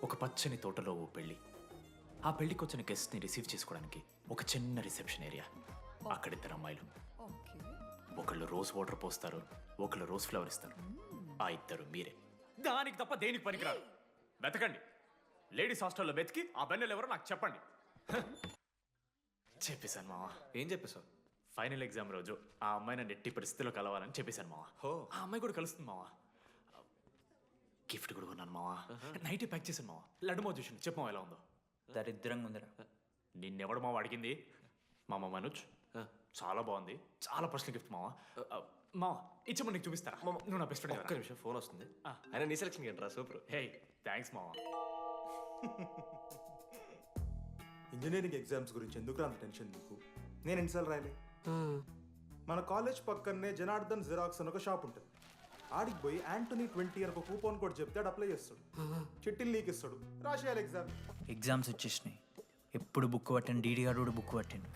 ఒక పచ్చని తోటలో ఓ పెళ్లి. ఆ పెళ్లికి వచ్చిన గెస్ట్ని రిసీవ్ చేసుకోవడానికి ఒక చిన్న రిసెప్షన్ ఏరియా. అక్కడ ఇద్దరు అమ్మాయిలు. ఓకే. ఒకళ్ళు రోజ్ వాటర్ పోస్తారు, ఒకళ్ళు రోజ్ ఫ్లవర్ ఇస్తారు. ఆ ఇద్దరు మీరే. దానికి తప్ప దేనికి పనికిరారు. వెతకండి. లేడీస్ హాస్టల్లో వెతికి ఆ బెన్నెలు ఎవరో నాకు చెప్పండి. చెప్పేశాను మావా. ఏం చెప్పేశావు? ఫైనల్ ఎగ్జామ్ రోజు ఆ అమ్మాయి నన్ను ఎట్టి పరిస్థితిలో కలవాలని చెప్పేశాను మావా. హో. ఆ అమ్మాయి కూడా కలుస్తుంది మావా. గిఫ్ట్ కూడా కొన్నాను మావా. నైట్ ప్యాక్ చేశాను మావా. లడ్డు మావ చూసిండు. చెప్పు మావా ఎలా ఉందో. దరిద్రంగా ఉందిరా. నిన్నెవడు మావ అడిగింది? మామ మనోజ్. చాలా బాగుంది. చాలా పర్సనల్ గిఫ్ట్ మావా. మావా ఇచ్చమని నీకు చూపిస్తా. నువ్వు నా బెస్ట్ ఒక్క ఫ్రెండ్. నిమిషం, ఫోన్ వస్తుంది. అయినా నీ సెలక్షన్ ఏంట్రా, సూపర్. హే థ్యాంక్స్ మావా. ఇంజనీరింగ్ ఎగ్జామ్స్ గురించి ఎందుకు అంత టెన్షన్ నీకు? నేను ఎన్నిసార్లు రాయలే. మన కాలేజ్ పక్కనే జనార్దన్ జిరాక్స్ అని ఒక షాప్ ఉంటుంది. ఆడికి పోయి యాంటనీ 20 అని ఒక కూపన్ కోడ్ చెప్తే ఆడు అప్లై చేస్తాడు. చిట్టిల్ నీకు ఇస్తాడు, రాసేయాలి ఎగ్జామ్. ఎగ్జామ్స్ వచ్చేసినాయి. ఎప్పుడు బుక్ పట్టాను, డీడీ గారు కూడా బుక్ పట్టాను.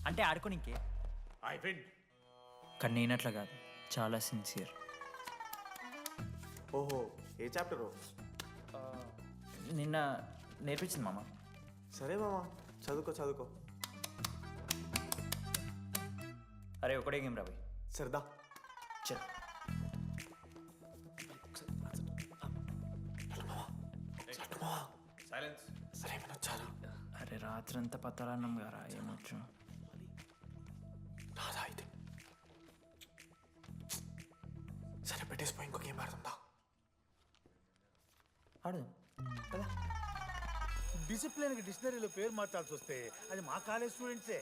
అంటే ఆడుకోనికే. I win. కానీ నేనట్లా కాదు, చాలా సిన్సియర్. ఓహో, ఏ చాప్టర్? నిన్న నేర్పించింది మామ. సరే మామా, చదువుకో చదువుకో. అరే ఒకటే గేమ్ రాబోయ్. సరదా. చల్. సైలెన్స్. సరే వినొచ్చాను. అరే రాత్రంతా పతరాన్నం గారా ఏమొచ్చు. నాదా అయితే. సరే పెట్టేసిపోయి ఇంకో గేమ్ ఆడుతుందా? ఆడదాం. డిసిప్లిన్కి డిక్షనరీలో పేరు మార్చాల్సి వస్తే అది మా కాలేజ్ స్టూడెంట్సే.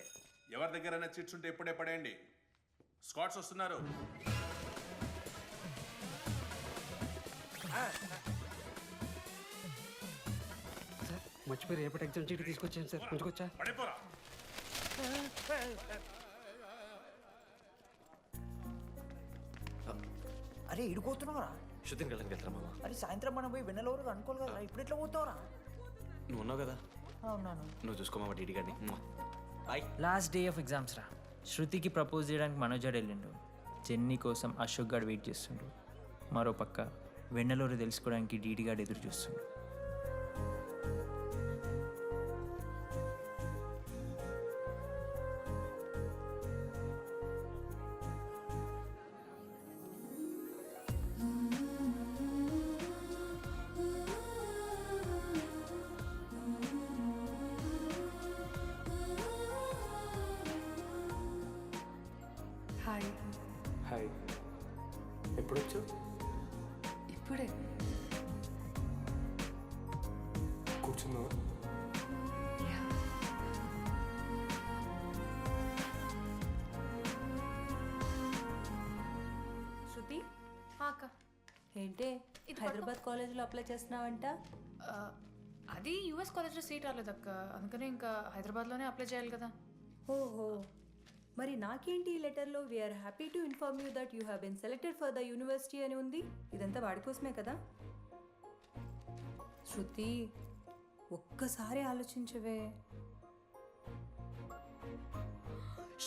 ఎవరి దగ్గరైనా చిట్స్ ఉంటే ఇప్పుడే పడేయండి. స్కాట్స్ వస్తున్నారు. మర్చిపోయి రేపటి ఎగ్జామ్ చీటి తీసుకొచ్చాను సార్. ఉంచుకొచ్చా? పడిపోరా. అరే ఇడిపోతున్నావురా. శుద్ధిని వెళ్ళడానికి వెళ్తారా మామ? అరే సాయంత్రం మనం పోయి వెన్నెలవరకు అనుకోవాలి కదా. ఇప్పుడు ఎట్లా పోతావురా? నువ్వు ఉన్నావు కదా, అవునాను. నువ్వు చూసుకో మామ డీడీ గారిని. Bye. Last day of exams రా. శృతికి ప్రపోజ్ చేయడానికి మనోజాడు వెళ్ళిండు. జెన్నీ కోసం అశోక్ గాడు వెయిట్ చేస్తుండు. మరో పక్క వెన్నెలూరు తెలుసుకోవడానికి డీడీ గాడు ఎదురు చూస్తుండు. హాయ్. హాయ్. ఎప్పుడు వచ్చావు? ఇప్పుడే. కూర్చున్నావు? శృతి అక్క, ఏంటే హైదరాబాద్ కాలేజ్లో అప్లై చేస్తున్నావంట? అది యూఎస్ కాలేజ్లో సీట్ రాలేదు అక్క, అందుకనే ఇంకా హైదరాబాద్లోనే అప్లై చేయాలి కదా. ఓహో, మరి నాకేంటి ఈ లెటర్లో we are happy to inform you that you have been selected for the university అని ఉంది. ఇదంతా వాడి కోసమే కదా. శృతి ఒక్కసారి ఆలోచించవే.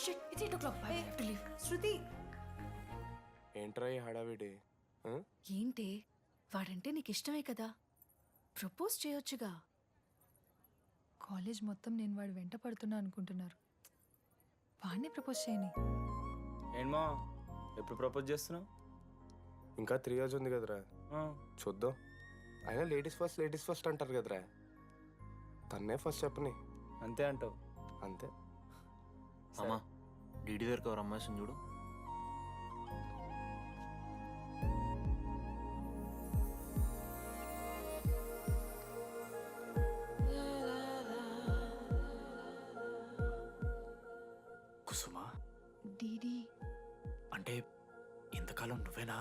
Shit, it's 8 o'clock. I have to leave. Shruti ఏంట్రా ఈ హడావిడి? ఏంటి, వాడంటే నీకు ఇష్టమే కదా, ప్రపోజ్ చేయొచ్చుగా. కాలేజ్ మొత్తం నేను వాడు వెంట పడుతున్నా అనుకుంటున్నారు. వాడిని ప్రపోజ్ చేయని. ఏంటమ్మా ఎప్పుడు ప్రపోజ్ చేస్తున్నావు? ఇంకా 3 years ఉంది కదరా, చూద్దాం. అయినా లేడీస్ ఫస్ట్ అంటారు కదరా, తన్నే ఫస్ట్ చెప్పని. అంతే అంటావు? అంతే. అమ్మా డీడీ దగ్గరకు ఎవరు అమ్మాయి చూడు. కుసుమా డీడీ అంటే ఇంతకాలం నువ్వేనా?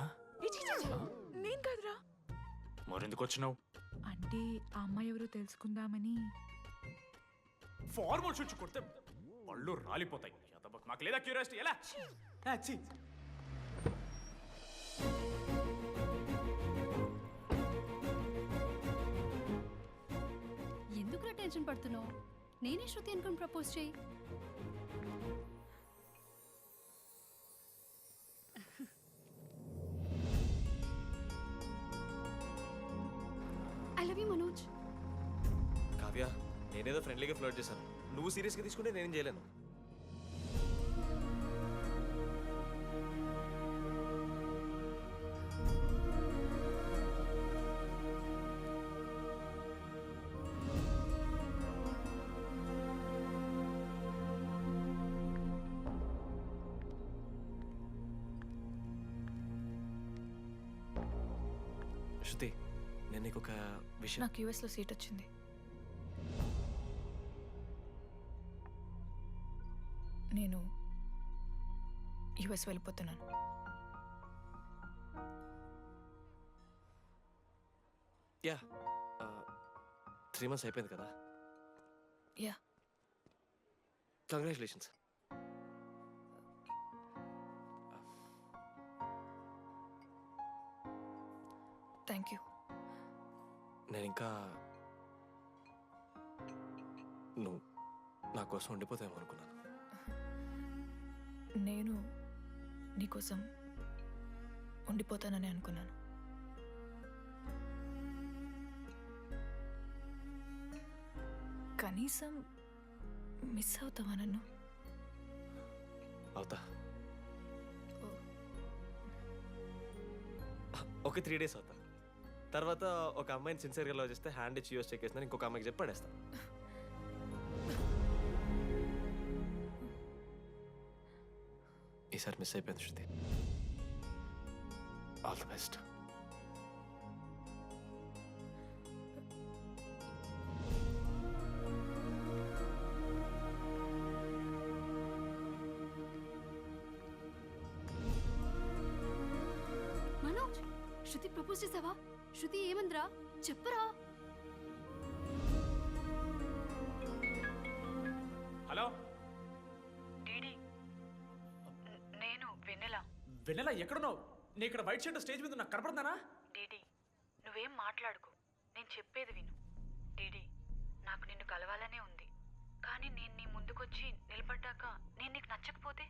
నేను కాదురా. మరెందుకు వచ్చినావు? అంటే ఆ అమ్మాయి ఎవరో తెలుసుకుందామని. ఫార్మల్ షూట్ కొడితే పళ్ళు రాలిపోతాయి. మాకు లేదా క్యూరియాసిటీ? ఎలా ఎందుకు టెన్షన్ పడుతున్నావు? నేనే శృతి అనుకుని ప్రపోజ్ చేయి. చేసేవి మనోజ్? కావ్య, నేనేదో ఫ్రెండ్లీగా ఫ్లోట్ చేశాను. నువ్వు సీరియస్గా తీసుకుంటే నేనేం చేయలేను. శృతి, నేను నీకు ఒక విషయం. నాకు యూఎస్లో సీట్ వచ్చింది. నేను యూఎస్ వెళ్ళిపోతున్నాను. యా, 3 months అయిపోయింది కదా. Yeah, congratulations. Thank you. నేను ఇంకా నువ్వు నా కోసం ఉండిపోతామో అనుకున్నాను. నేను నీకోసం ఉండిపోతానని అనుకున్నాను. కనీసం మిస్ అవుతావా నన్ను? అవుతా. ఒక 3 days అవుతా. తర్వాత ఒక అమ్మాయిని సిన్సియర్గా లవ్ చేస్తే హ్యాండ్ ఇచ్చి యూస్ చెక్ చేసిన ఇంకొక అమ్మాయికి చెప్పి పడేస్తాను. ఈసారి మిస్ అయిపోయింది Shruti. All the best. Manoj, Shruti propose చేసావా? శృతి ఏమందిరా చెప్పరా? హలో నేను వెన్నెల. వెన్నెల ఎక్కడున్నావు? నీ ఇక్కడ వైట్ షర్ట్ స్టేజ్ మీద నాకు కనపడుతున్నానా? డీడీ, నువ్వేం మాట్లాడుకో, నేను చెప్పేది విను. డీడీ, నాకు నిన్ను కలవాలనే ఉంది, కానీ నేను నీ ముందుకొచ్చి నిలబడ్డాక నేను నీకు నచ్చకపోతే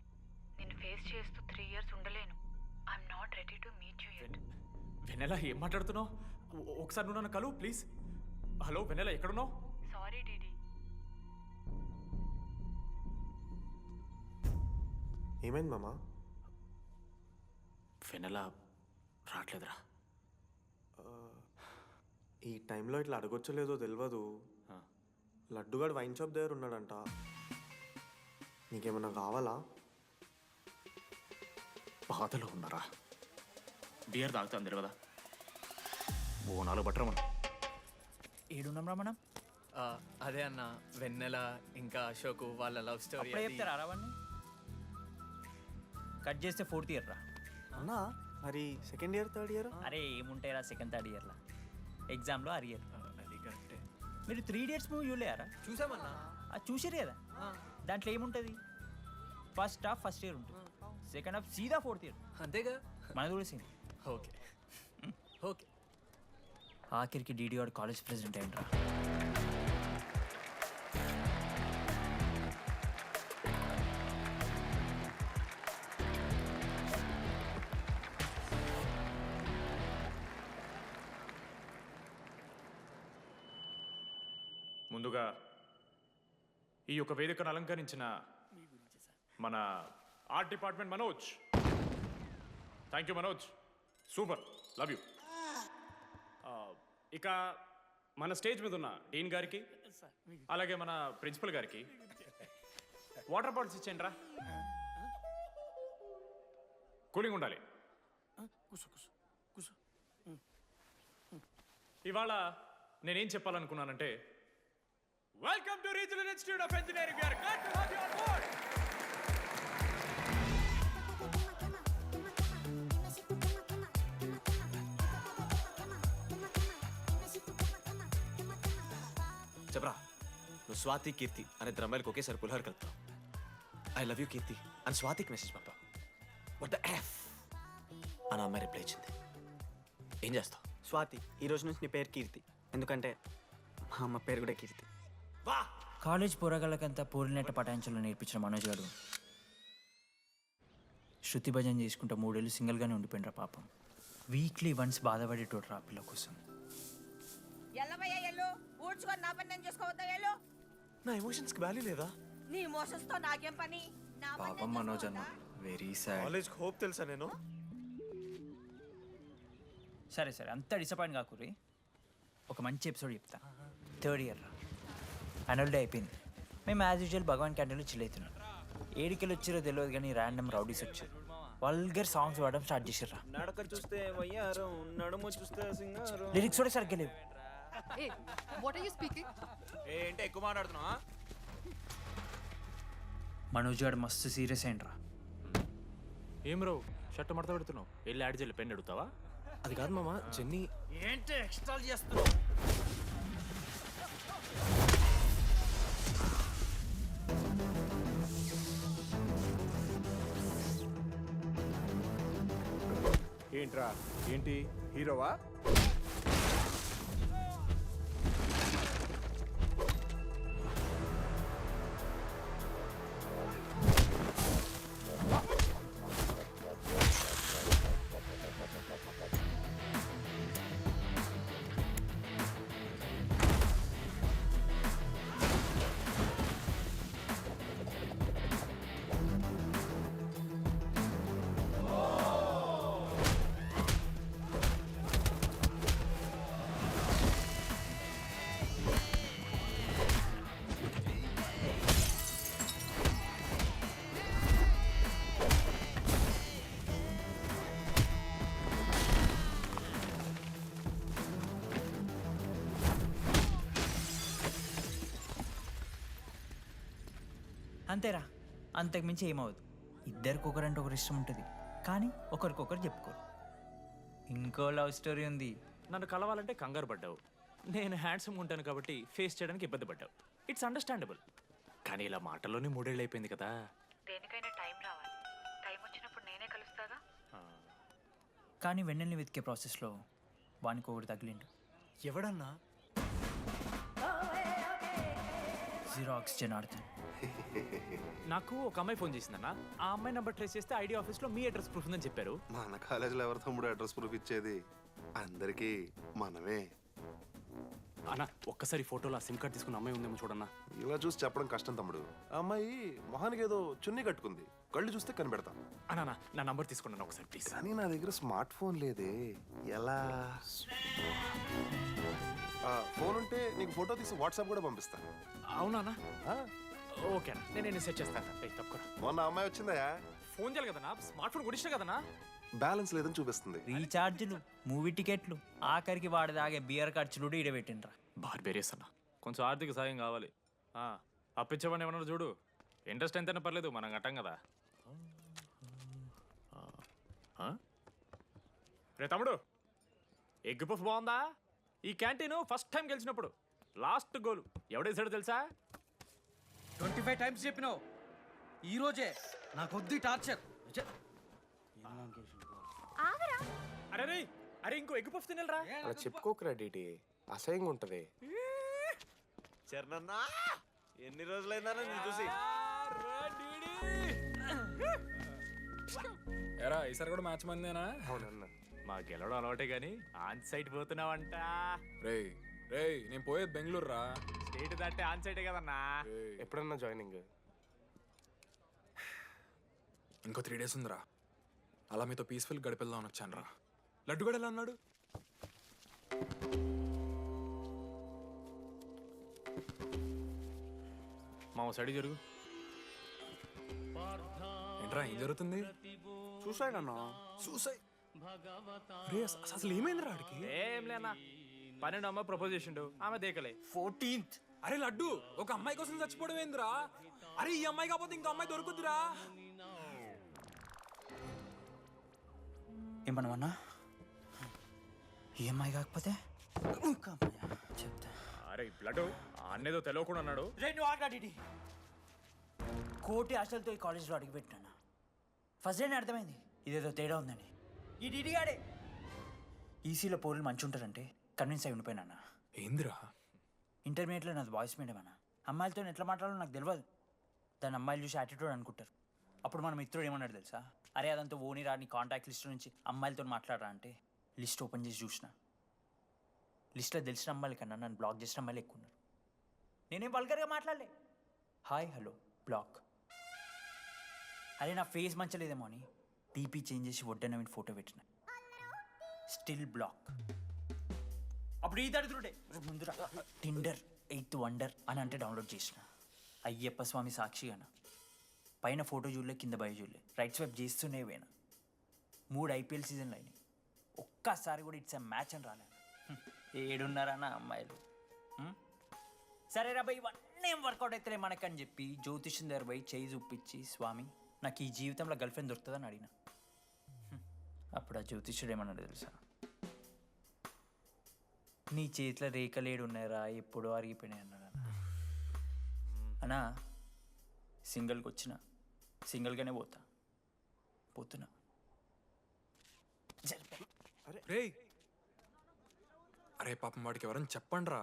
నిన్ను ఫేస్ చేస్తూ 3 years ఉండలేను. I'm not ready to meet you yet. Vennela ఏం మాట్లాడుతున్నావు? ఒకసారి నువ్వు నన్ను కలువు ప్లీజ్. హలో వెన్నెల ఎక్కడున్నావు? Sorry DD. ఏమైంది మామా? వెన్నెల రావట్లేదురా. ఈ టైంలో ఇట్లా అడగొచ్చో లేదో తెలియదు. లడ్డుగాడు వైన్ షాప్ దగ్గర ఉన్నాడంట. నీకేమన్నా కావాలా? బాధలో ఉన్నారా? బియర్ తాగుతాను తెలియదు కదా. ఓ 4 బట్టరా మనం. ఏడున్నాం రా మనం? అదే అన్న, వెన్నెల ఇంకా అశోక్ వాళ్ళ లవ్ స్టోరీ. అప్పుడే చెప్తారా రావన్నీ? కట్ చేస్తే 4th year రా. అన్నా మరి 2nd year 3rd year? అరే ఏముంటాయిరా 2nd 3rd yearలా? ఎగ్జామ్లో అరియర్. అది కరెక్టే. మీరు 3 Idiots మూవీ చూడలేరా? చూసామన్నా. అది చూసిరు కదా. దాంట్లో ఏముంటుంది? ఫస్ట్ హాఫ్ ఫస్ట్ ఇయర్ ఉంటుంది, సెకండ్ హాఫ్ సీదా 4th year. అంతేగా. మనది కూడా సేమ్. Okay okay. ఆఖరికి డీడీ వాడు కాలేజ్ ప్రెసిడెంట్ అయ్యిండ్రా. ముందుగా ఈ యొక్క వేదికను అలంకరించిన మన art department Manoj. Thank you Manoj, super, love you. ఇక మన స్టేజ్ మీద ఉన్న డీన్ గారికి, అలాగే మన ప్రిన్సిపల్ గారికి వాటర్ బాటిల్స్ ఇచ్చేయండి రా. కూలింగ్ ఉండాలి. ఇవాళ నేనేం చెప్పాలనుకున్నానంటే, welcome to regional institute of engineering. We are glad to have you on board. చెప్పరా, నువ్వు స్వాతి కీర్తి అనే ఇద్దరు అమ్మాయిలకు ఒకేసారి పులిహోర కలుపుతావు. ఐ లవ్ యూ కీర్తి అని స్వాతికి మెసేజ్ పంపావు. వాట్ ద ఎఫ్ అని అమ్మాయి రిప్లై ఇచ్చింది. ఏం చేస్తావు? స్వాతి, ఈ రోజు నుంచి నీ పేరు కీర్తి, ఎందుకంటే మా అమ్మ పేరు కూడా కీర్తి. వా! కాలేజ్ పోరగాళ్ళకంతా పోరినట్ట పటాయించలో నేర్పించిన మనోజ్ గారు శృతి భజన చేసుకుంటా 3 ఏళ్ళు సింగిల్గానే ఉండిపోయినరా పాపం. వీక్లీ వన్స్ బాధపడేటోడు రా పిల్ల కోసం. ఎల్లవయ్యా ఎల్లు ఊడ్చుకొని నా పని నేను చేసుకోవద్దా ఎల్లు. నా ఎమోషన్స్కి వాల్యూ లేదా? నీ మోషన్స్ తో నాకేం పని? నా పని పాపం నేను మనోజ్ అన్న చేసుకోవద్దా? Very sad. కాలేజ్కి హోప్ తెలుసా నేను? సరే సరే అంత డిసప్పాయింట్ కాకూరి. ఒక మంచి ఎపిసోడ్ చెప్తా. 3rd ఇయర్ యాన్యువల్ డే అయిపోయింది. మేము యాజ్ యూజువల్ భగవాన్ క్యాంటీన్లో చిల్ అవుతున్నాం. ఏడికెళ్ళి వచ్చారో తెలియదు కానీ ర్యాండమ్ రౌడీస్ వచ్చారు. వల్గర్ సాంగ్స్ పాడడం స్టార్ట్ చేసారా. నడక చూస్తే వయ్యారం, నడుము చూస్తే సింగారం. లిరిక్స్ కూడా సరిగ్గా లేవు. Hey, what are you speaking? ఏంటి ఎక్కువ మాట్లాడుతున్నావా? మనోజ్ గారు మస్తు సీరియస్ అయిండ్రా. ఏం రో షర్ట్ మడత పెడుతున్నావు? వెళ్ళి యాడ్ చేయాలి పెన్ అడుగుతావా? అది కాదు మామ, జెన్నీ. ఏంటి ఎక్స్ట్రా చేస్తున్నావు? ఏంట్రా ఏంటి హీరోవా? అంతేరా, అంతకుమించి ఏమవుదు. ఇద్దరికి ఒకరంటే ఒకరు ఇష్టం ఉంటుంది, కానీ ఒకరికొకరు చెప్పుకోరు. ఇంకో లవ్ స్టోరీ ఉంది. నన్ను కలవాలంటే కంగారు పడ్డావు. నేను హ్యాండ్సమ్ ఉంటాను కాబట్టి ఫేస్ చేయడానికి ఇబ్బంది పడ్డావు. It's understandable. కానీ ఇలా మాటల్లోనే 3 ఏళ్ళు అయిపోయింది కదా. దేనికైనా టైం రావాలి. టైం వచ్చినప్పుడు నేనే కలుస్తాగా. కానీ వెన్నెల్ని వెతికే ప్రాసెస్లో వానికి ఒకటి తగిలిండు. ఎవడన్నా? జిరాక్స్ జనార్దన్. నాకు ఒక అమ్మాయి ఫోన్ చేసిందన్న. ఆ అమ్మాయి నెంబర్ ట్రేస్ చేస్తే ఐడి ఆఫీస్లో మీ అడ్రస్ ప్రూఫ్ ఉందని చెప్పారు. మన కాలేజీలో ఎవరి తమ్ముడు అడ్రస్ ప్రూఫ్ ఇచ్చేది? అందరికీ మనమే. అన్న ఒక్కసారి ఫోటోలో ఆ సిమ్ కార్డ్ తీసుకున్న అమ్మాయి ఉందేమో చూడన్నా. ఇలా చూసి చెప్పడం కష్టం తమ్ముడు. ఆ అమ్మాయి మొహానికి ఏదో చున్నీ కట్టుకుంది. కళ్ళు చూస్తే కనిపెడతా. అన్నా నా నంబర్ తీసుకున్నాను ఒకసారి ప్లీజ్. కానీ నా దగ్గర స్మార్ట్ ఫోన్ లేదే. ఎలా? ఫోన్ ఉంటే నీకు ఫోటో తీసి వాట్సాప్ కూడా పంపిస్తాను. అవునా? ఓకే అన్న, నేను సెట్ చేస్తాను. తప్పకుండా. మొన్న అమ్మాయి వచ్చిందా? ఫోన్ చేయాలి కదన్నా, స్మార్ట్ ఫోన్ కూడా ఇష్టం కదన్నా. బ్యాలెన్స్ లేదని చూపిస్తుంది. రీఛార్జ్లు, మూవీ టికెట్లు, ఆఖరికి వాడి దాగే బియర్ ఖర్చులు కూడా ఈడబెట్టిండ్రా. బార్బేరియస్ అన్న, కొంచెం ఆర్థిక సాయం కావాలి. అప్పించమని ఏమన్నారు చూడు. ఇంట్రెస్ట్ ఎంతైనా పర్లేదు, మనం కట్టాం కదా. రే తమ్ముడు, ఎగ్ పఫ్ బాగుందా? ఈ క్యాంటీన్ ఫస్ట్ టైం గెలిచినప్పుడు లాస్ట్ గోల్ ఎవడేసాడో తెలుసా? 25 టైమ్స్ చెప్పినావు. ఈ రోజే నాకు వద్దు టార్చర్. అరే రే, అరే ఇంకో ఎగ్ పఫ్ తినరా. అలా చెప్పుకోకరా డీటీ, అసహ్యంగా ఉంటది. చరణన్నా ఎన్ని రోజులైందా నేను చూసి? ఎరా ఈసారి కూడా మ్యాచ్ మందేనా? అవునన్నా. మా గెలవడం అలవాటే గానీ ఆన్ సైట్ పోతున్నావంట. రేయ్ రేయ్, నేను పోయేది బెంగళూరు రా. స్టేట్ దాటే ఆన్ సైటే కదన్నా. ఎప్పుడన్నా జాయినింగ్? ఇంకో 3 days ఉందిరా. అలా మీతో పీస్ఫుల్ గడిపెళ్దామని వచ్చాను రా. లడ్డు కూడా ఎలా అన్నాడు? మా సైడ్ జరుగు. ఏంట్రా ఏం జరుగుతుంది? సూసైడ్ అన్నా. సూసైడ్? అసలు ఏమైందిరా ఆడికి? ఏం లేనా, 12 అమ్మాయి ప్రపోజ్ చేసిండు, ఆమె దేకలే. 14th. అరే లడ్డు, ఒక అమ్మాయి కోసం చచ్చిపోవడం ఏందిరా? అరే ఈ అమ్మాయి కాకపోతే ఇంకో అమ్మాయి దొరుకుద్దిరా. ఏమన్నావన్నా? ఈఎంఐ కాకపోతే చెప్తా. అరే బ్లడ్ అన్నేదో తెలియకుండా అన్నాడు. కోటి ఆశలతో ఈ కాలేజ్లో అడుగుపెట్టాను. ఫస్ట్ డే అర్థమైంది ఇదేదో తేడా ఉందని. ఈ డిడిగాడే ఈసీలో పౌరులు మంచి ఉంటారంటే కన్విన్స్ అయి ఉండిపోయినా. ఏందిరా? ఇంటర్మీడియట్లో నాది బాయ్స్ మీడియం అన్న. అమ్మాయిలతో ఎట్లా మాట్లాడాలో నాకు తెలియదు. దాని అమ్మాయిలు చూసి యాటిట్యూడ్ అనుకుంటారు. అప్పుడు మన మిత్రుడు ఏమన్నాడు తెలుసా? అరే అదంతా ఓని రాని కాంటాక్ట్ లిస్ట్ నుంచి అమ్మాయిలతో మాట్లాడరా అంటే లిస్ట్ ఓపెన్ చేసి చూసిన. లిస్ట్లో తెలిసిన అమ్మాయిల కన్నా నన్ను బ్లాక్ చేసిన అమ్మాయిలు ఎక్కువ ఉన్నారు. నేనేం వల్గర్గా మాట్లాడలే. Hi hello block. అరే నా ఫేస్ మంచలేదేమో అని డీపీ చేంజ్ చేసి వడ్డన ఫోటో పెట్టిన, స్టిల్ బ్లాక్. అప్పుడు ఈ దరిద్రుడే ముందురా టిండర్ 8th వండర్ అని అంటే డౌన్లోడ్ చేసిన. అయ్యప్ప స్వామి సాక్షి అన్న పైన ఫోటో చూడలే, కింద బయ చూడలే, రైట్ స్వైప్ చేస్తూనే పోయినా. 3 IPL సీజన్లు అయినాయి, ఒక్కసారి కూడా ఇట్స్ మ్యాచ్ అని రాలేదు. ఏడున్నారన్న అమ్మాయిలు. సరే రా భయ్, ఇవన్నీ ఏం వర్కౌట్ అవుతలే మనకని చెప్పి జ్యోతిష్యం దగ్గర పోయి చేయి చూపించి, స్వామి నాకు ఈ జీవితంలో గర్ల్ ఫ్రెండ్ దొరుకుతుందని అడిగిన. అప్పుడు ఆ జ్యోతిష్యుడు ఏమన్నాడు తెలుసా? నీ చేతిలో రేఖలేడు ఉన్నాయరా, ఎప్పుడో అరిగిపోయినాయి అన్నాడు. అన్నా సింగిల్కి వచ్చిన సింగిల్గానే పోతున్నా. రేయ్, అరే పాపం వాడికి ఎవరైనా చెప్పండి రా.